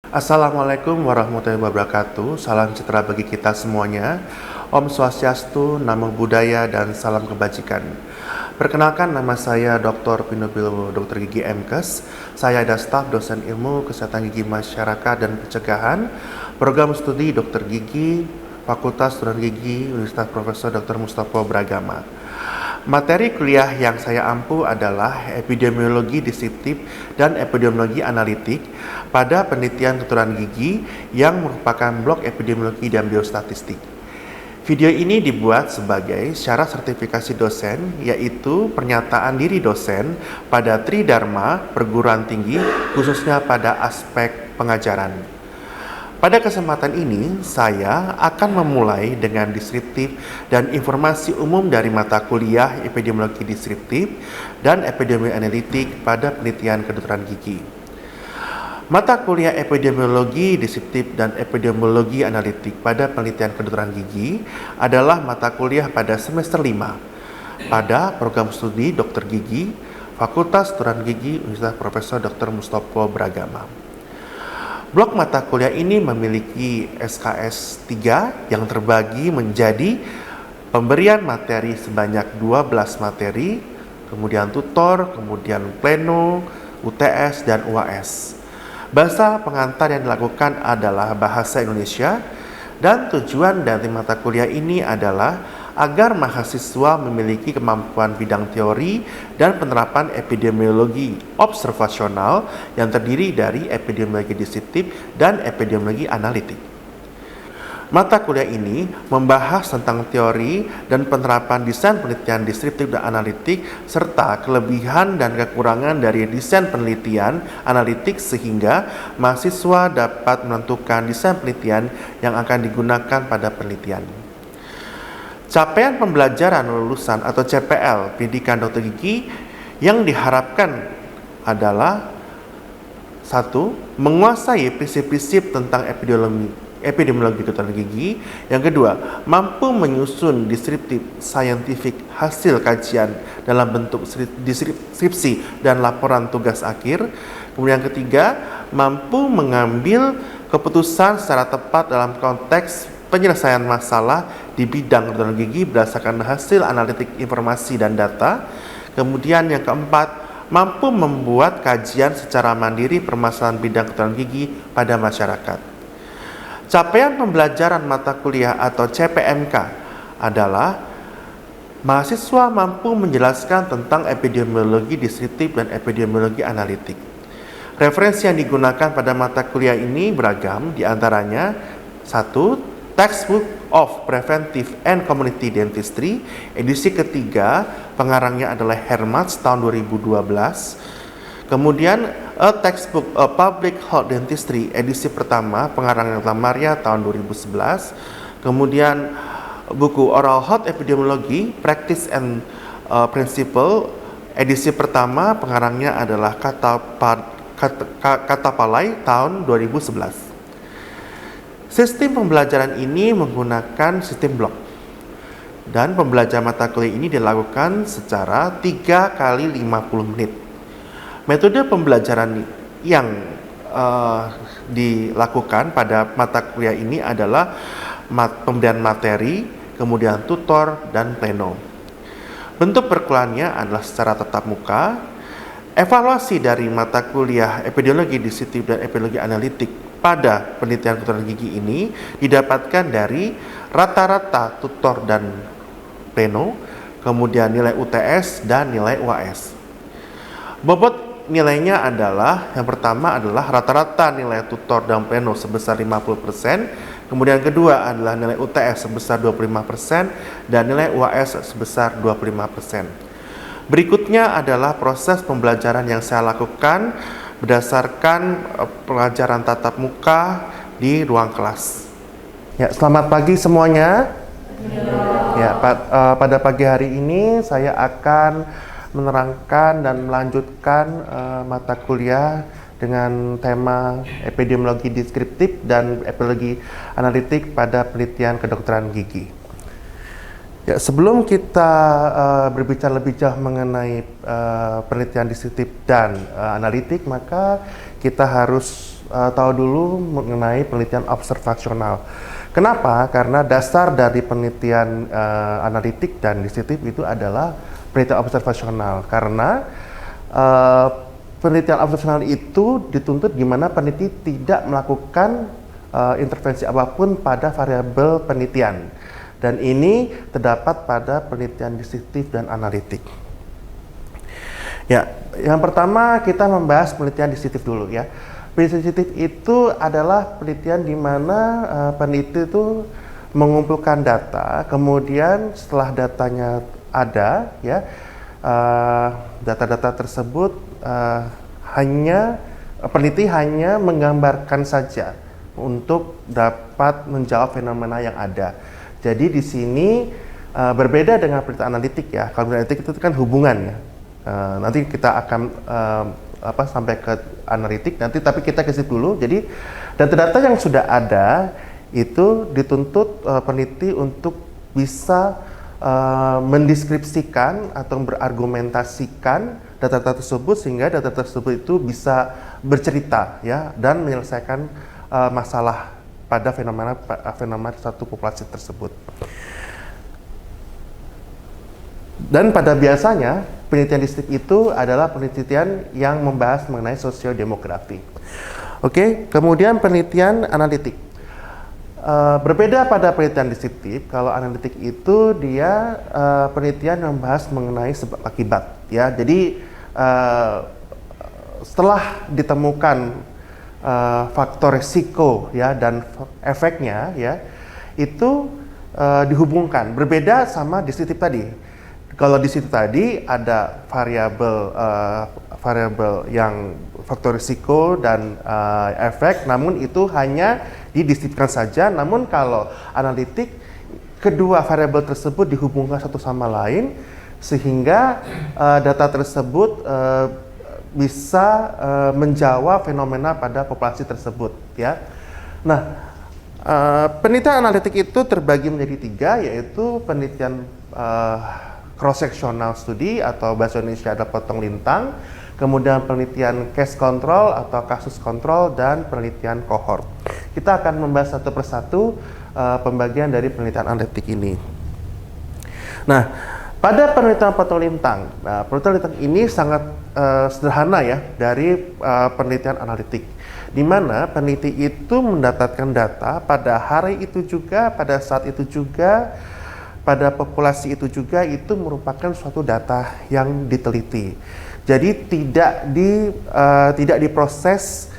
Assalamualaikum warahmatullahi wabarakatuh. Salam sejahtera bagi kita semuanya. Om Swastiastu, Namo Buddhaya, dan salam kebajikan. Perkenalkan, nama saya Dr. Pinobil Dr. Gigi MKes. Saya adalah staf dosen ilmu kesehatan gigi masyarakat dan pencegahan program studi Dr. Gigi Fakultas Kedokteran Gigi Universitas Profesor Dr. Mustopo Bragama. Materi kuliah yang saya ampu adalah epidemiologi deskriptif dan epidemiologi analitik pada penelitian kedokteran gigi yang merupakan blok epidemiologi dan biostatistik. Video ini dibuat sebagai syarat sertifikasi dosen, yaitu pernyataan diri dosen pada Tridharma perguruan tinggi, khususnya pada aspek pengajaran. Pada kesempatan ini, saya akan memulai dengan deskriptif dan informasi umum dari mata kuliah epidemiologi deskriptif dan epidemiologi analitik pada penelitian kedokteran gigi. Mata kuliah epidemiologi deskriptif dan epidemiologi analitik pada penelitian kedokteran gigi adalah mata kuliah pada semester 5 pada program studi Dokter Gigi Fakultas Kedokteran Gigi Universitas Profesor Dr. Mustopo Bragama. Blok mata kuliah ini memiliki SKS 3 yang terbagi menjadi pemberian materi sebanyak 12 materi, kemudian tutor, kemudian pleno, UTS, dan UAS. Bahasa pengantar yang dilakukan adalah bahasa Indonesia, dan tujuan dari mata kuliah ini adalah agar mahasiswa memiliki kemampuan bidang teori dan penerapan epidemiologi observasional yang terdiri dari epidemiologi deskriptif dan epidemiologi analitik. Mata kuliah ini membahas tentang teori dan penerapan desain penelitian deskriptif dan analitik serta kelebihan dan kekurangan dari desain penelitian analitik sehingga mahasiswa dapat menentukan desain penelitian yang akan digunakan pada penelitian. Capaian pembelajaran lulusan atau CPL pendidikan dokter gigi yang diharapkan adalah 1. Menguasai prinsip-prinsip tentang epidemiologi kedokteran gigi. Yang kedua, mampu menyusun deskriptif scientific hasil kajian dalam bentuk deskripsi dan laporan tugas akhir. Kemudian yang ketiga, mampu mengambil keputusan secara tepat dalam konteks penyelesaian masalah di bidang kedokteran gigi berdasarkan hasil analitik informasi dan data. Kemudian yang keempat, mampu membuat kajian secara mandiri permasalahan bidang kedokteran gigi pada masyarakat. Capaian pembelajaran mata kuliah atau CPMK adalah mahasiswa mampu menjelaskan tentang epidemiologi deskriptif dan epidemiologi analitik. Referensi yang digunakan pada mata kuliah ini beragam, diantaranya 1. Textbook of Preventive and Community Dentistry, edisi ketiga, pengarangnya adalah Hermats tahun 2012. Kemudian A Textbook of Public Health Dentistry, edisi pertama, pengarangnya adalah Maria tahun 2011. Kemudian buku Oral Health Epidemiology, Practice and Principle, edisi pertama, pengarangnya adalah Katapalai tahun 2011. Sistem pembelajaran ini menggunakan sistem blok, dan pembelajaran mata kuliah ini dilakukan secara 3 kali 50 menit. Metode pembelajaran yang dilakukan pada mata kuliah ini adalah pemberian materi, kemudian tutor, dan pleno. Bentuk perkuliahannya adalah secara tatap muka. Evaluasi dari mata kuliah epidemiologi deskriptif dan epidemiologi analitik pada penelitian kedokteran gigi ini didapatkan dari rata-rata tutor dan pleno, kemudian nilai UTS dan nilai UAS. Bobot nilainya adalah, yang pertama adalah rata-rata nilai tutor dan pleno sebesar 50%, kemudian kedua adalah nilai UTS sebesar 25% dan nilai UAS sebesar 25%. Berikutnya adalah proses pembelajaran yang saya lakukan berdasarkan pelajaran tatap muka di ruang kelas. Ya, selamat pagi semuanya. Ya, pada pagi hari ini saya akan menerangkan dan melanjutkan mata kuliah dengan tema epidemiologi deskriptif dan epidemiologi analitik pada penelitian kedokteran gigi. Ya, sebelum kita berbicara lebih jauh mengenai penelitian deskriptif dan analitik, maka kita harus tahu dulu mengenai penelitian observasional. Kenapa? Karena dasar dari penelitian analitik dan deskriptif itu adalah penelitian observasional. Karena penelitian observasional itu dituntut gimana peneliti tidak melakukan intervensi apapun pada variabel penelitian. Dan ini terdapat pada penelitian deskriptif dan analitik. Ya, yang pertama kita membahas penelitian deskriptif dulu ya. Penelitian deskriptif itu adalah penelitian di mana peneliti itu mengumpulkan data, kemudian setelah datanya ada ya, data-data tersebut peneliti hanya menggambarkan saja untuk dapat menjawab fenomena yang ada. Jadi di sini berbeda dengan penelitian analitik ya. Kalau analitik itu kan hubungan ya. Nanti kita akan sampai ke analitik nanti, tapi kita kasih dulu. Jadi data-data yang sudah ada itu dituntut peneliti untuk bisa mendeskripsikan atau berargumentasikan data-data tersebut sehingga data tersebut itu bisa bercerita ya dan menyelesaikan masalah pada fenomena satu populasi tersebut. Dan pada biasanya penelitian deskriptif itu adalah penelitian yang membahas mengenai sosiodemografi. Oke, kemudian penelitian analitik. Berbeda pada penelitian deskriptif, kalau analitik itu dia penelitian yang membahas mengenai sebab akibat ya. Jadi setelah ditemukan faktor risiko ya dan efeknya ya, itu dihubungkan. Berbeda sama deskriptif tadi. Kalau di situ tadi ada variabel yang faktor risiko dan efek, namun itu hanya dideskripsikan saja. Namun kalau analitik, kedua variabel tersebut dihubungkan satu sama lain sehingga data tersebut bisa menjawab fenomena pada populasi tersebut ya. Nah, penelitian analitik itu terbagi menjadi tiga, yaitu penelitian cross-sectional study atau bahasa Indonesia ada potong lintang, kemudian penelitian case control atau kasus kontrol, dan penelitian cohort. Kita akan membahas satu persatu pembagian dari penelitian analitik ini. Nah, pada penelitian potong lintang, penelitian lintang ini sangat sederhana ya dari penelitian analitik, di mana peneliti itu mendapatkan data pada hari itu juga, pada saat itu juga, pada populasi itu juga, itu merupakan suatu data yang diteliti. Jadi tidak diproses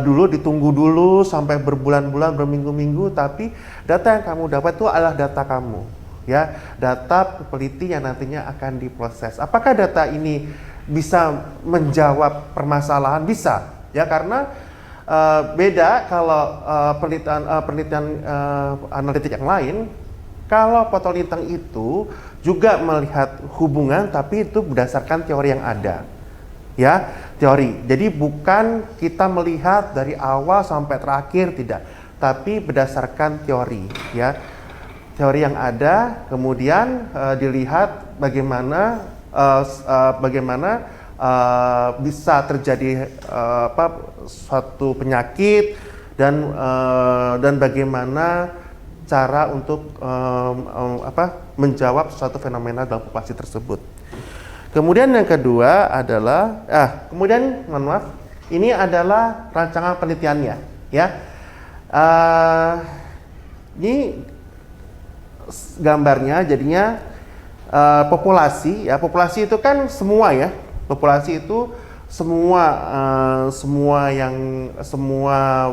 dulu, ditunggu dulu sampai berbulan-bulan, berminggu-minggu, tapi data yang kamu dapat itu adalah data kamu, ya, data peneliti yang nantinya akan diproses. Apakah data ini bisa menjawab permasalahan? Bisa, ya, karena beda kalau penelitian analitik yang lain. Kalau potong lintang itu juga melihat hubungan, tapi itu berdasarkan teori yang ada, ya, teori. Jadi bukan kita melihat dari awal sampai terakhir, tidak, tapi berdasarkan teori, ya, teori yang ada, kemudian dilihat bagaimana bisa terjadi suatu penyakit dan bagaimana cara untuk menjawab suatu fenomena dalam populasi tersebut. Kemudian yang kedua adalah, mohon maaf, ini adalah rancangan penelitiannya, ya. Ini gambarnya jadinya populasi, ya. Populasi itu kan semua, ya. Populasi itu semua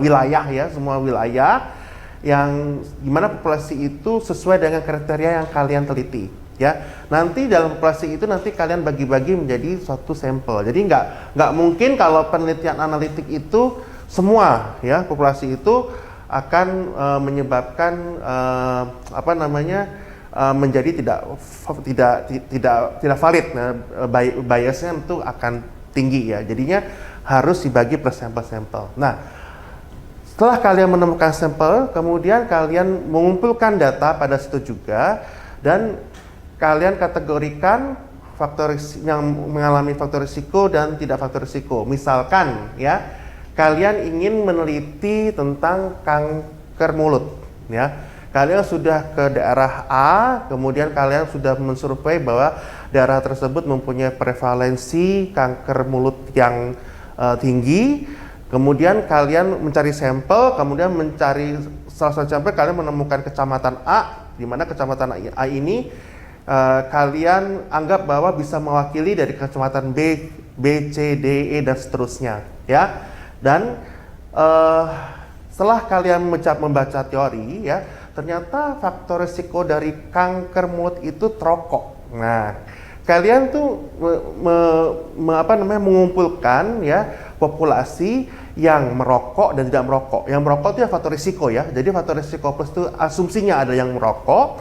wilayah, ya, semua wilayah yang gimana populasi itu sesuai dengan kriteria yang kalian teliti, ya. Nanti dalam populasi itu nanti kalian bagi-bagi menjadi suatu sampel. Jadi nggak mungkin kalau penelitian analitik itu semua, ya, populasi itu akan menyebabkan menjadi tidak valid. Nah, biasnya itu akan tinggi, ya. Jadinya harus dibagi per sampel-sampel. Nah, setelah kalian menemukan sampel, kemudian kalian mengumpulkan data pada situ juga, dan kalian kategorikan faktor yang mengalami faktor risiko dan tidak faktor risiko. Misalkan, ya, kalian ingin meneliti tentang kanker mulut, ya. Kalian sudah ke daerah A, kemudian kalian sudah mensurvei bahwa daerah tersebut mempunyai prevalensi kanker mulut yang tinggi. Kemudian kalian mencari sampel, kemudian mencari salah satu sampel, kalian menemukan kecamatan A, di mana kecamatan A ini kalian anggap bahwa bisa mewakili dari kecamatan B, B, C, D, E, dan seterusnya, ya. Dan setelah kalian membaca teori, ya, ternyata faktor risiko dari kanker mulut itu terokok. Nah, kalian tuh mengumpulkan, ya, populasi yang merokok dan tidak merokok. Yang merokok itu ya faktor risiko, ya. Jadi faktor risiko plus itu asumsinya ada yang merokok,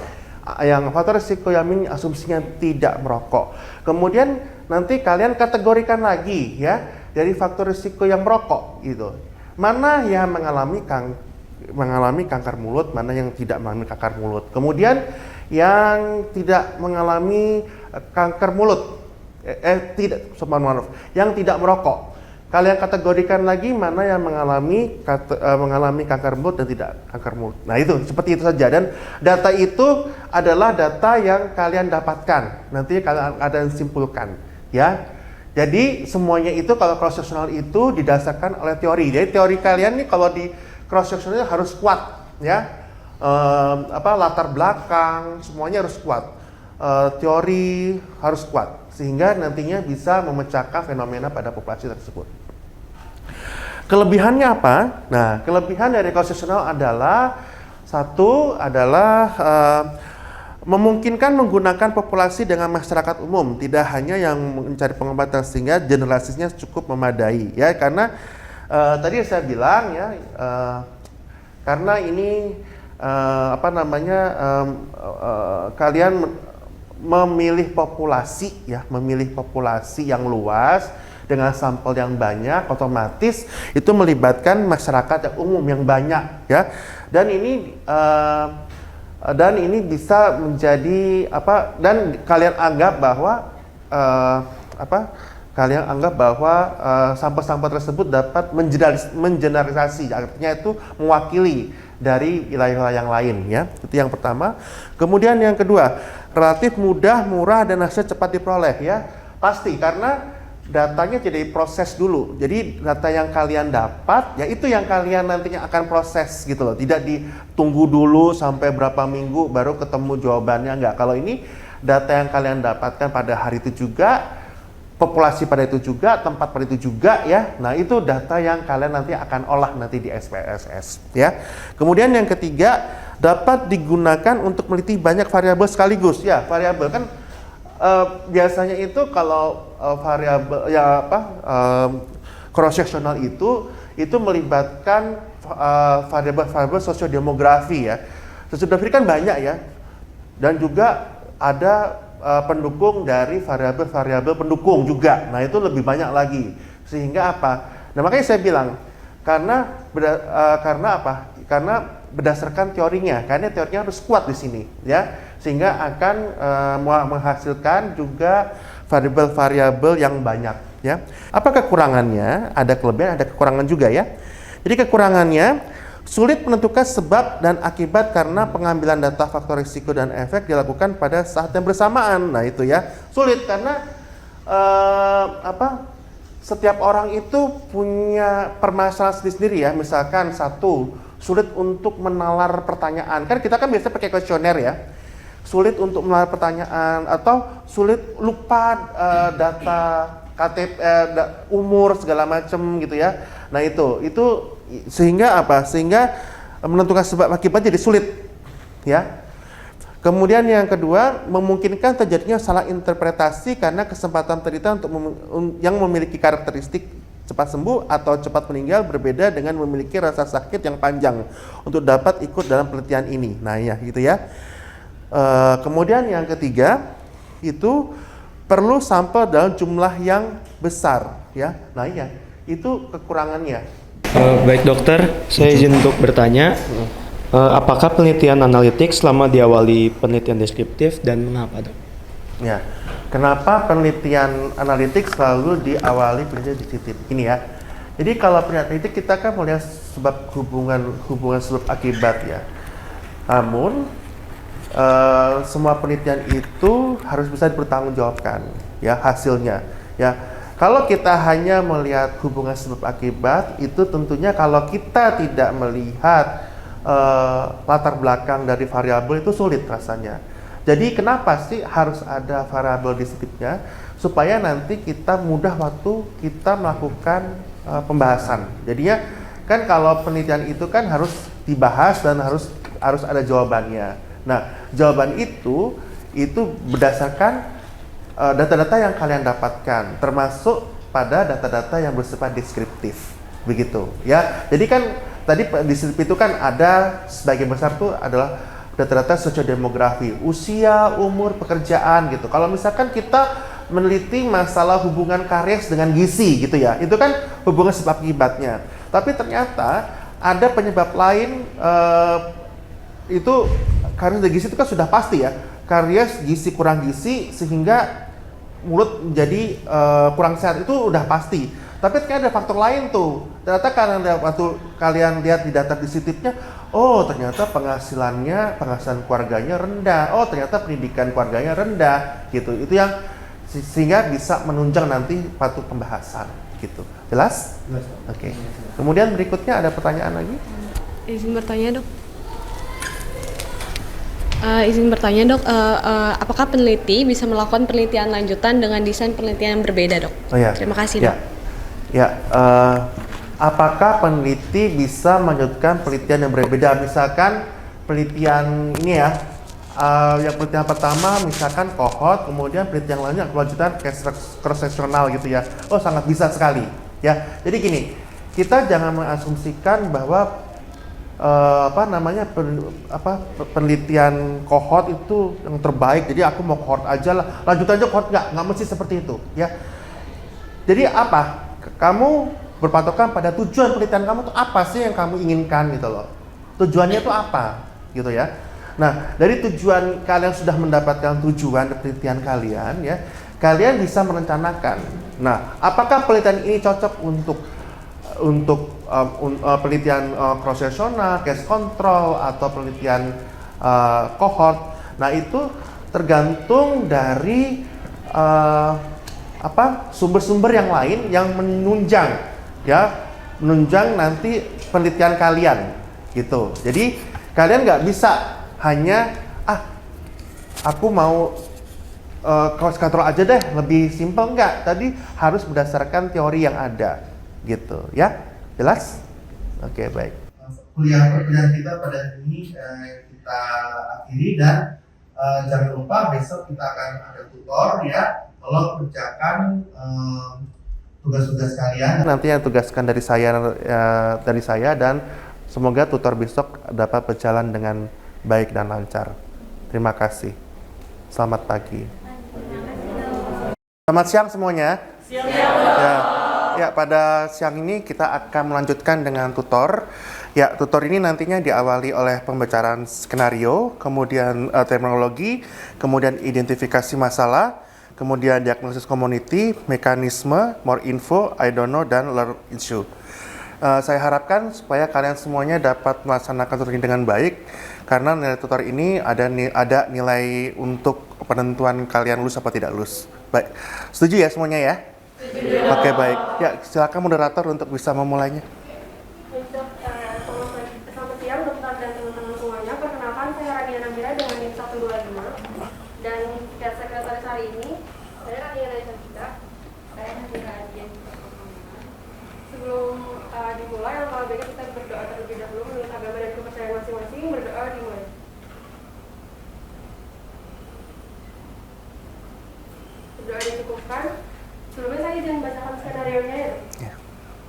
yang faktor risiko yang min asumsinya tidak merokok. Kemudian nanti kalian kategorikan lagi, ya, dari faktor risiko yang merokok gitu. Mana yang mengalami kanker mulut, mana yang tidak mengalami kanker mulut. Kemudian yang tidak mengalami kanker mulut, yang tidak merokok. Kalian kategorikan lagi mana yang mengalami kanker mulut dan tidak kanker mulut. Nah, itu seperti itu saja, dan data itu adalah data yang kalian dapatkan. Nanti kalian ada yang simpulkan, ya. Jadi semuanya itu kalau cross sectional itu didasarkan oleh teori. Jadi teori kalian nih kalau di cross sectional harus kuat, ya. Latar belakang semuanya harus kuat. Teori harus kuat sehingga nantinya bisa memecahkan fenomena pada populasi tersebut. Kelebihannya apa? Nah, kelebihan dari cross sectional adalah memungkinkan menggunakan populasi dengan masyarakat umum, tidak hanya yang mencari pengobatan, sehingga generalisasinya cukup memadai, ya. Karena tadi saya bilang, ya, karena ini kalian memilih populasi, ya, memilih populasi yang luas dengan sampel yang banyak, otomatis itu melibatkan masyarakat yang umum yang banyak, ya. Dan ini bisa menjadi dan kalian anggap bahwa sampel-sampel tersebut dapat mengeneralisasi, artinya itu mewakili dari wilayah-wilayah yang lain, ya. Itu yang pertama. Kemudian yang kedua, relatif mudah, murah, dan hasilnya cepat diperoleh, ya. Pasti karena datanya tidak diproses dulu. Jadi data yang kalian dapat, ya, itu yang kalian nantinya akan proses gitu loh. Tidak ditunggu dulu sampai berapa minggu baru ketemu jawabannya, enggak. Kalau ini data yang kalian dapatkan pada hari itu juga, populasi pada itu juga, tempat pada itu juga, ya. Nah, itu data yang kalian nanti akan olah nanti di SPSS, ya. Kemudian yang ketiga, dapat digunakan untuk meneliti banyak variabel sekaligus. Ya, variabel kan biasanya itu kalau variabel cross sectional itu melibatkan variabel sosiodemografi, ya. Sosiodemografi kan banyak, ya. Dan juga ada pendukung dari variabel pendukung juga. Nah, itu lebih banyak lagi. Sehingga apa? Nah, makanya saya bilang karena berdasarkan teorinya, karena teorinya harus kuat di sini, ya. Sehingga akan menghasilkan juga variabel-variabel yang banyak, ya. Apa kekurangannya? Ada kelebihan, ada kekurangan juga, ya. Jadi kekurangannya sulit menentukan sebab dan akibat karena pengambilan data faktor risiko dan efek dilakukan pada saat yang bersamaan. Nah, itu, ya, sulit karena setiap orang itu punya permasalahan sendiri, ya. Misalkan satu, sulit untuk menalar pertanyaan. Kan kita kan biasa pakai kuesioner, ya. Sulit untuk menalar pertanyaan atau sulit lupa data KTP, umur segala macam gitu, ya. Nah, itu sehingga menentukan sebab akibat jadi sulit, ya. Kemudian yang kedua, memungkinkan terjadinya salah interpretasi karena kesempatan penderita yang memiliki karakteristik cepat sembuh atau cepat meninggal berbeda dengan memiliki rasa sakit yang panjang untuk dapat ikut dalam penelitian ini. Nah, ya, gitu, ya. Kemudian yang ketiga, itu perlu sampel dalam jumlah yang besar, ya. Nah, iya, itu kekurangannya. Baik dokter, saya izin untuk bertanya, apakah penelitian analitik selama diawali penelitian deskriptif dan mengapa, dok? Ya, kenapa penelitian analitik selalu diawali penelitian deskriptif? Ini, ya, Jadi kalau penelitian itu kita kan melihat sebab hubungan sebab akibat ya. Namun semua penelitian itu harus bisa dipertanggungjawabkan ya hasilnya ya. Kalau kita hanya melihat hubungan sebab akibat itu tentunya kalau kita tidak melihat latar belakang dari variabel itu sulit rasanya. Jadi kenapa sih harus ada variabel deskriptifnya? Supaya nanti kita mudah waktu kita melakukan pembahasan. Jadinya kan kalau penelitian itu kan harus dibahas dan harus ada jawabannya. Nah, jawaban itu berdasarkan data-data yang kalian dapatkan, termasuk pada data-data yang bersifat deskriptif, begitu ya. Jadi kan tadi deskriptif itu kan ada sebagian besar tuh adalah data-data sosiodemografi, usia, umur, pekerjaan gitu. Kalau misalkan kita meneliti masalah hubungan karies dengan gizi gitu ya, itu kan hubungan sebab akibatnya. Tapi ternyata ada penyebab lain itu karies dan gizi itu kan sudah pasti ya. Karies, gizi, kurang gizi sehingga mulut menjadi kurang sehat itu udah pasti. Tapi ternyata ada faktor lain tuh. Ternyata karena waktu kalian lihat di data deskriptifnya, oh ternyata penghasilan keluarganya rendah. Oh ternyata pendidikan keluarganya rendah gitu. Itu yang sehingga bisa menunjang nanti patut pembahasan gitu. Jelas? Jelas. Oke. Kemudian berikutnya ada pertanyaan lagi? Izin bertanya, Dok. Apakah peneliti bisa melakukan penelitian lanjutan dengan desain penelitian yang berbeda, Dok? Oh ya. Terima kasih, Dok. Apakah peneliti bisa melanjutkan penelitian yang berbeda? Misalkan penelitian ini ya, yang penelitian pertama misalkan kohort, kemudian penelitian lainnya kelanjutan cross-sectional gitu ya. Oh sangat bisa sekali ya. Jadi gini, kita jangan mengasumsikan bahwa penelitian kohort itu yang terbaik. Jadi aku mau kohort aja lah, lanjut aja kohort, nggak mesti seperti itu ya. Jadi apa? Kamu berpatokan pada tujuan penelitian kamu tuh apa sih yang kamu inginkan gitu loh. Tujuannya itu apa gitu ya. Nah, dari tujuan kalian sudah mendapatkan tujuan penelitian kalian ya, kalian bisa merencanakan. Nah, apakah penelitian ini cocok untuk penelitian cross-sectional, case control atau penelitian cohort? Nah, itu tergantung dari sumber-sumber yang lain yang menunjang nanti penelitian kalian gitu. Jadi kalian nggak bisa hanya aku mau cross control aja deh, lebih simpel. Enggak, tadi harus berdasarkan teori yang ada gitu ya. Jelas? Oke, baik. Kuliah kita pada hari ini kita akhiri dan jangan lupa besok kita akan ada tutor ya. Tolong kerjakan tugas-tugas kalian. Nanti yang tugaskan dari saya dan semoga tutor besok dapat berjalan dengan baik dan lancar. Terima kasih. Selamat pagi. Selamat siang semuanya. Ya, pada siang ini kita akan melanjutkan dengan tutor. Ya, tutor ini nantinya diawali oleh pembicaraan skenario, kemudian terminologi, kemudian identifikasi masalah, kemudian diagnosis community, mekanisme, more info, I don't know, dan learn issue. Saya harapkan supaya kalian semuanya dapat melaksanakan tutor ini dengan baik, karena nilai tutor ini ada nilai untuk penentuan kalian lulus atau tidak lulus. Baik, setuju ya semuanya ya? Setuju. Oke, baik. Ya, silakan moderator untuk bisa memulainya. Selamat siang dokter dan teman-teman semuanya. Perkenalkan, saya Radiana Mira dengan NIM 125 dan sekretaris hari ini saya Radiana Isakita. Saya Hadira Adian. Sebelum dimulai, alangkah baiknya kita berdoa terlebih dahulu menurut agama dan kepercayaan masing-masing. Berdoa dimulai. Berdoa dicukupkan. Sebelumnya saya izin membacakan skenario-nya ya. Yeah.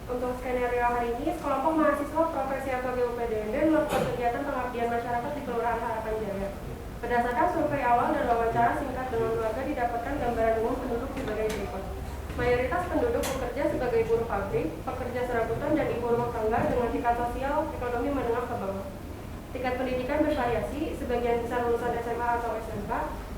Untuk skenario hari ini, sekelompok mahasiswa profesi atau GUPDND melakukan kegiatan pengabdian masyarakat di Kelurahan Harapan Jaya. Berdasarkan survei awal dan wawancara singkat dengan keluarga, didapatkan gambaran umum penduduk sebagai berikut. Mayoritas penduduk bekerja sebagai buruh pabrik, pekerja serabutan, dan ibu rumah tangga dengan tingkat sosial ekonomi menengah ke bawah. Tingkat pendidikan bervariasi, sebagian besar lulusan SMA atau SMK,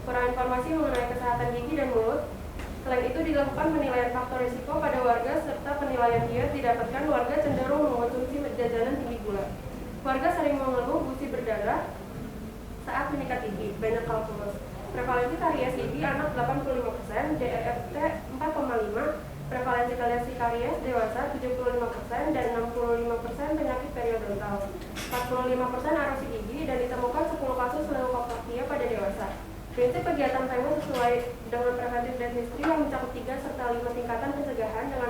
kurang informasi mengenai kesehatan gigi dan mulut. Selain itu dilakukan penilaian faktor risiko pada warga serta penilaian penilaian diet didapatkan, warga cenderung mengonsumsi jajanan tinggi gula. Warga sering mengeluh gusi berdarah saat meningkat gigi, banyak kalkulus. Prevalensi karies gigi anak 85%, DEFT 4,5%, prevalensi karies dewasa 75% dan 65% penyakit periodontal. 45% erosi gigi dan ditemukan 10 kasus leukoplastia pada dewasa. Prinsip kegiatan PEMO sesuai dengan preventive dentistry yang mencakup 3 serta 5 tingkatan pencegahan dengan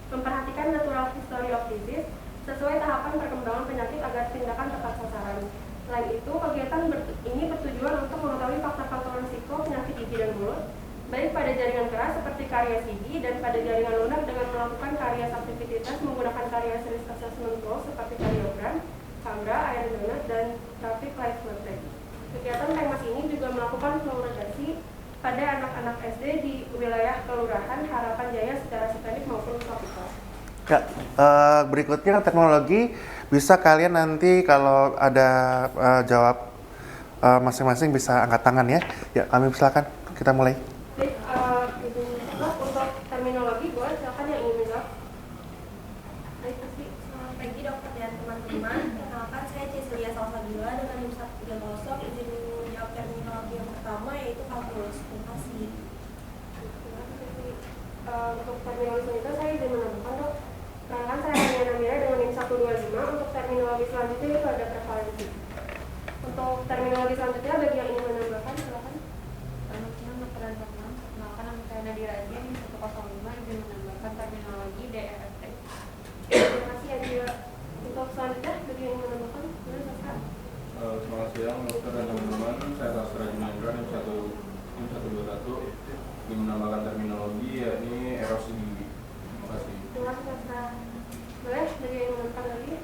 memperhatikan natural history of disease sesuai tahapan perkembangan penyakit agar tindakan tepat sasaran. Selain itu, kegiatan ini bertujuan untuk mengetahui faktor-faktor risiko penyakit gigi dan mulut, baik pada jaringan keras seperti karies gigi dan pada jaringan lunak dengan melakukan karies aktivitas menggunakan karies risk assessment tool seperti kariogram, Cambra, iron donut, dan traffic light filtering. Kegiatan PEMAS ini juga melakukan fluoridasi pada anak-anak SD di wilayah Kelurahan Harapan Jaya secara sistemik maupun topikal. Ya, berikutnya teknologi bisa kalian nanti kalau ada jawab masing-masing bisa angkat tangan ya. Ya, kami silakan kita mulai. Baik, untuk terminologi boleh silakan yang ingin menjawab. Baik, pasti. Selamat pagi dokter dan teman-teman. Perkenalkan saya Cecilia Salsabila dengan NIM 130. Izin menjawab terminologi yang pertama yaitu kalkulus. Terima kasih. Untuk terminologi itu saya izin menambahkan dok. Perkenalkan saya Ania Namira dengan NIM 125. Untuk terminologi selanjutnya itu ada prevalensi. Untuk terminologi selanjutnya bagi yang ingin menambahkan silakan. Selamat siang dokter dan teman-teman. Perkenalkan nama saya Nadia Razia NIM 105, izin menambahkan terminologi DEFT. Terima kasih Nadia. Untuk selanjutnya bagi yang ingin menambahkan boleh silakan. Selamat siang dokter dan teman-teman, saya Sastra Jumaindra NIM 121 ingin menambahkan terminologi yakni erosi gigi. Terima kasih. Terima kasih Sastra. Boleh bagi yang ingin menambahkan lagi.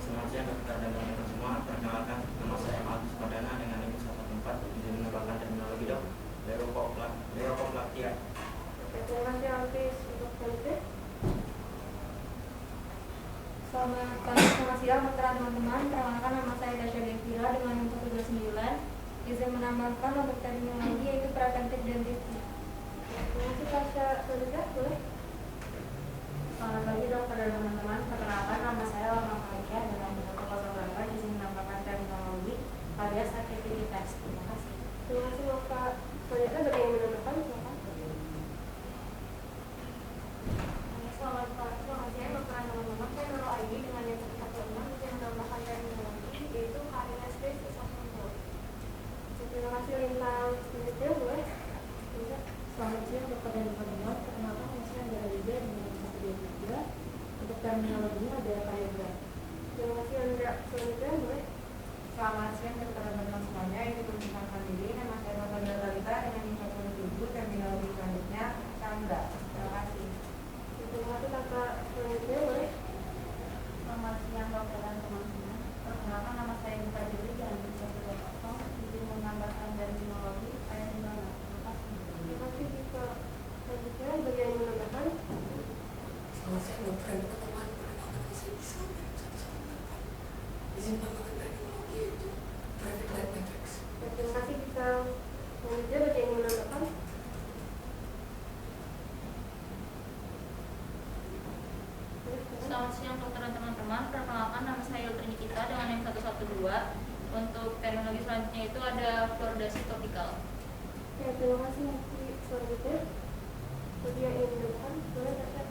Selamat siang dokter dan teman-teman semua. Perkenalkan nama saya Agus Pardana dengan NIM 104. Izin menambahkan terminologi dok. Leukoplastia. Terima kasih Alvis untuk selanjutnya. Selamat pagi, selamat siang dokter dan teman-teman. Perkenalkan nama saya Dasya Devira dengan NIM 129. Izin menambahkan untuk terminologi yaitu preventive dentistry. Terima kasih Tasya. Selanjutnya boleh. Selamat pagi dokter dan teman-teman. Perkenalkan nama saya Lama Malia dengan NIM 108. Izin menambahkan terminologi karies aktivitas. Terima kasih. Terima kasih Bapak. Selanjutnya bagi yang ingin menambahkan silakan. Selamat siang dokter dan teman-teman. Saya Nurul Aini dengan NIM 116. Izin menambahkan terminologi yaitu karies risk assessment. Terima kasih Lintang. Selanjutnya boleh. Selamat siang dokter dan teman-teman. Perkenalkan nama saya Andrea Liga dengan NIM 123. Untuk terminologinya ada kariogram. Terima kasih Andra. Selanjutnya boleh. Selamat siang dokter dan teman-teman semuanya. Ini perkenalkan diri. Nama saya Nurul Talita dengan NIM 107. Terminologi selanjutnya Cambra. Terima kasih. Terima kasih Kakak. Selanjutnya boleh. Selamat siang dokter dan teman-teman. Perkenalkan nama saya Buka Juli dengan NIM 120. Izin menambahkan terminologi saya Nurul. Terima kasih. Terima kasih Dika. Selanjutnya bagi yang ingin menambahkan. Selamat siang dokter dan teman-teman. Perkenalkan saya bisa izin menambahkan teknologi yaitu traffic light matrix. Terima kasih Dika. Selanjutnya bagi yang ingin menambahkan. Selamat siang dokter dan teman-teman. Perkenalkan nama saya Yultri Nikita dengan NIM 112. Untuk terminologi selanjutnya itu ada fluoridasi topikal. Ya, terima kasih. Selanjutnya bagi yang ingin menambahkan boleh Kakak.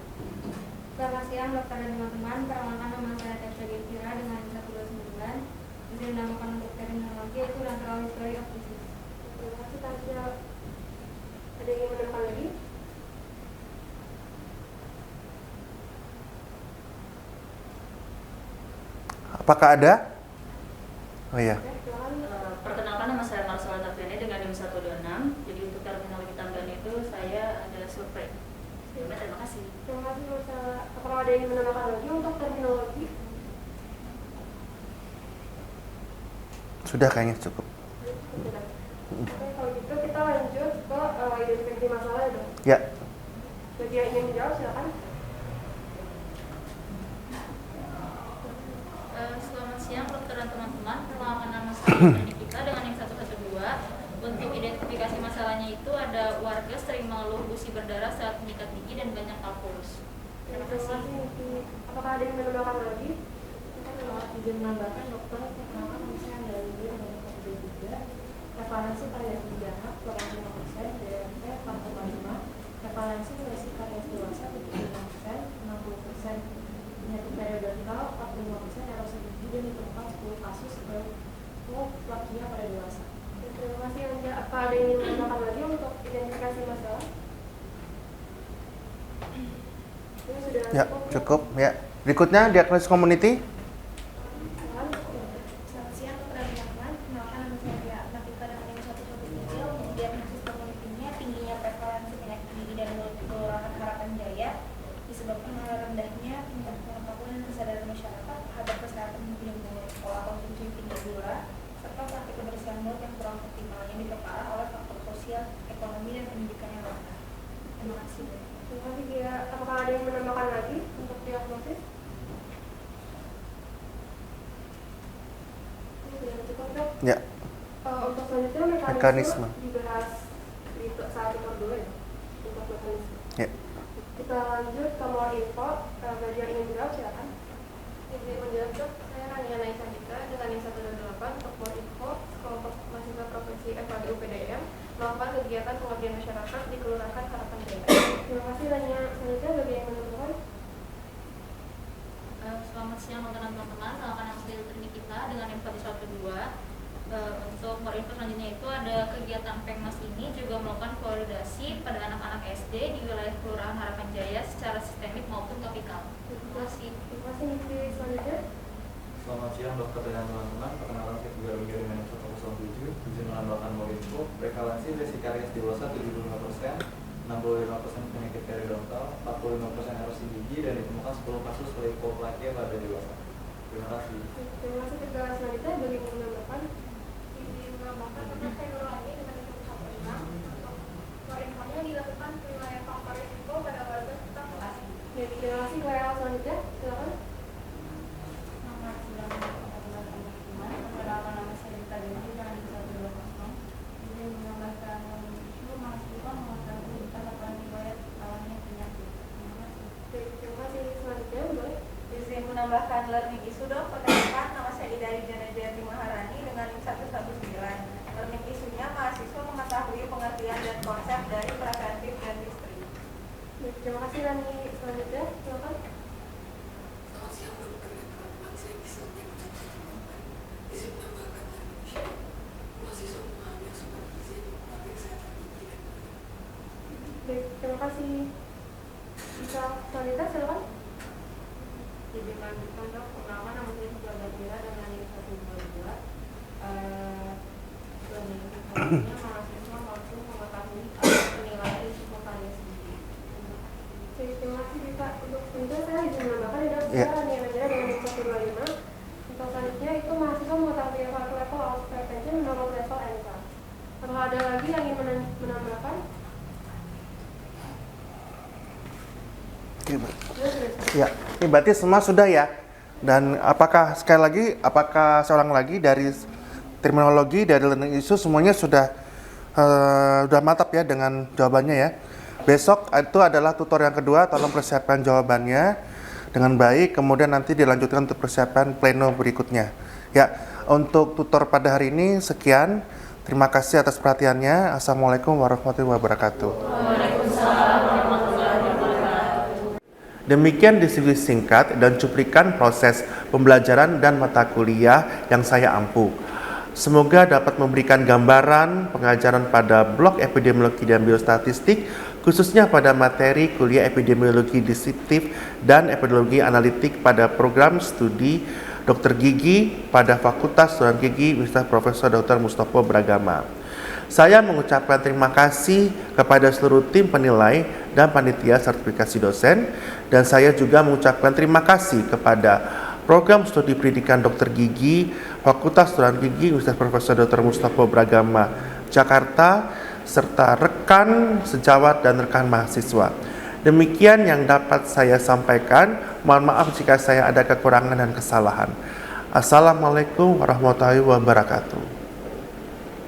Selamat siang dokter dan teman-teman. Perkenalkan nama saya Tasya Devira dengan NIM 129. Izin menambahkan untuk terminologi yaitu natural history of disease. Terima kasih Tasya. Ada yang ingin menambahkan lagi? Apakah ada? Oh iya. Ya, silakan. Perkenalkan nama saya Marcela Tafiani dengan NIM 126. Jadi untuk terminologi tambahan itu saya ada survei. Terima kasih. Terima kasih Marcela. Apakah ada yang ingin menambahkan lagi untuk terminologi? Sudah kayaknya cukup. Sudah. Oke, kalau gitu kita lanjut ke identifikasi masalah ya dok. Ya. Bagi yang ingin menjawab silakan. Selamat siang dokter dan teman-teman. Perkenalkan nama saya Yultri Nikita dengan NIM 112. Untuk identifikasi masalahnya itu ada warga sering mengeluh gusi berdarah saat menyikat gigi dan banyak kalkulus. Terima Terima kasih. kasih Niki. Apakah ada yang menambahkan lagi? Izin menambahkan dokter, perkenalkan nama saya Andrea Lili dari Fakultas juga. Referensi karya pidana 85%, DRT 4,5, referensi versi karya dewasa 75%, 60%, penyakit periodontal 45%, erosi gigi dan ditemukan 10 kasus plakia pada dewasa. Terima kasih Anda. Apa ada yang ingin menambahkan lagi untuk identifikasi masalah? Ini sudah Ya, cukup ya. Berikutnya diagnosis community. Selamat siang kepada teman-teman, kenalkan nama saya Nafika dengan NIM 113. Untuk diagnosis komunitinya tingginya prevalensi penyakit gigi dan mulut di Kelurahan Harapan Jaya disebabkan oleh rendahnya tingkat pengetahuan dan kesadaran masyarakat terhadap kesehatan gigi dan mulut, pola konsumsi tinggi gula, serta praktik kebersihan mulut yang kurang optimal yang diperparah oleh faktor sosial, ekonomi, dan pendidikan yang rendah. Terima kasih. Terima kasih Gia. Apakah ada yang menambahkan lagi untuk diagnosis? Ini sudah cukup dok. Ya. Untuk selanjutnya mekanisme dibahas di saat itu dulu ya. Untuk mekanisme. Ya. Kita lanjut ke more info. Bagi yang ingin menjawab silakan. Izin menjawab dok, saya Rania Naisa Dika dengan NIM 128 untuk more info kelompok mahasiswa provinsi FAD UPDM melakukan kegiatan pengabdian masyarakat di Kelurahan Harapan Jaya. Terima kasih Rania. Selanjutnya bagi yang menentukan. Selamat siang teman-teman, nama saya Trini kita dengan NIM 112. Untuk more info selanjutnya itu ada kegiatan Pengmas ini juga melakukan koordinasi pada anak-anak SD di wilayah Kelurahan Harapan Jaya secara sistemik maupun topikal. Terima kasih. Terima kasih Niki. Selanjutnya. Selamat siang dokter dan teman-teman, perkenalkan saya Tegar Wingga dengan NIM 107. Izin menambahkan more info, prevalensi vesikaries dewasa 75%, 65% penyakit periodontal, 45% erosi gigi, dan ditemukan 10 kasus leukoplakia pada dewasa. Terima kasih. Terima kasih Tegar. Selanjutnya bagi yang menambahkan. Izin menambahkan tentang teknologi dengan NIM 115 untuk more infonya dilakukan penilaian faktor risiko pada warga serta lokasi. Ya, terima kasih Clara. Selanjutnya silakan. Selamat siang kepada teman-teman, perkenalkan nama saya Dita Dewi dengan NIM 120. Izin menambahkan isu mahasiswa mengetahui tentang laporan riwayat awalnya penyakit. Terima kasih. Terima kasih. Selanjutnya boleh. Izin menambahkan learning isu dok, perkenalkan nama saya Ida Rijana Jayati Maharani dengan NIM 119. Learning isunya mahasiswa mengetahui pengertian dan konsep dari preventif dentistry. Terima kasih Rani. Selanjutnya silakan. Selamat siang dokter dan teman-teman, saya bisa izin menambahkan mahasiswa memahami asupan gizi untuk kesehatan gigi dan mulut. Baik, terima kasih. Bisa selanjutnya silakan. Izin melanjutkan dok, perkenalkan nama saya Sudah Gajira dengan NIM 122. Learning isunya mahasiswa mampu mengetahui penilaian risiko karies gigi. Terima kasih Dita. Untuk selanjutnya saya izin menambahkan ada Ya. Rani Rajana dengan NIM 125. Untuk selanjutnya itu mahasiswa mengetahui level of prevention menurut level NK. Apakah ada lagi yang ingin menambahkan? Oke, Mbak. Ya, ini berarti semua sudah ya. Dan apakah sekali lagi, apakah seorang lagi dari terminologi dari learning issue semuanya sudah mantap ya dengan jawabannya ya. Besok itu adalah tutor yang kedua, tolong persiapkan jawabannya dengan baik. Kemudian nanti dilanjutkan untuk persiapan pleno berikutnya. Ya, untuk tutor pada hari ini sekian. Terima kasih atas perhatiannya. Assalamualaikum warahmatullahi wabarakatuh. Demikian deskripsi singkat dan cuplikan proses pembelajaran dan mata kuliah yang saya ampu. Semoga dapat memberikan gambaran pengajaran pada blok epidemiologi dan biostatistik, khususnya pada materi kuliah epidemiologi deskriptif dan epidemiologi analitik pada program studi Dokter Gigi pada Fakultas Kedokteran Gigi Universitas Profesor Dr. Mustopo Bragama. Saya mengucapkan terima kasih kepada seluruh tim penilai dan panitia sertifikasi dosen, dan saya juga mengucapkan terima kasih kepada program studi pendidikan Dokter Gigi Fakultas Kedokteran Gigi Universitas Profesor Dr. Mustopo Bragama Jakarta, serta rekan sejawat dan rekan mahasiswa. Demikian yang dapat saya sampaikan. Mohon maaf jika saya ada kekurangan dan kesalahan. Assalamualaikum warahmatullahi wabarakatuh.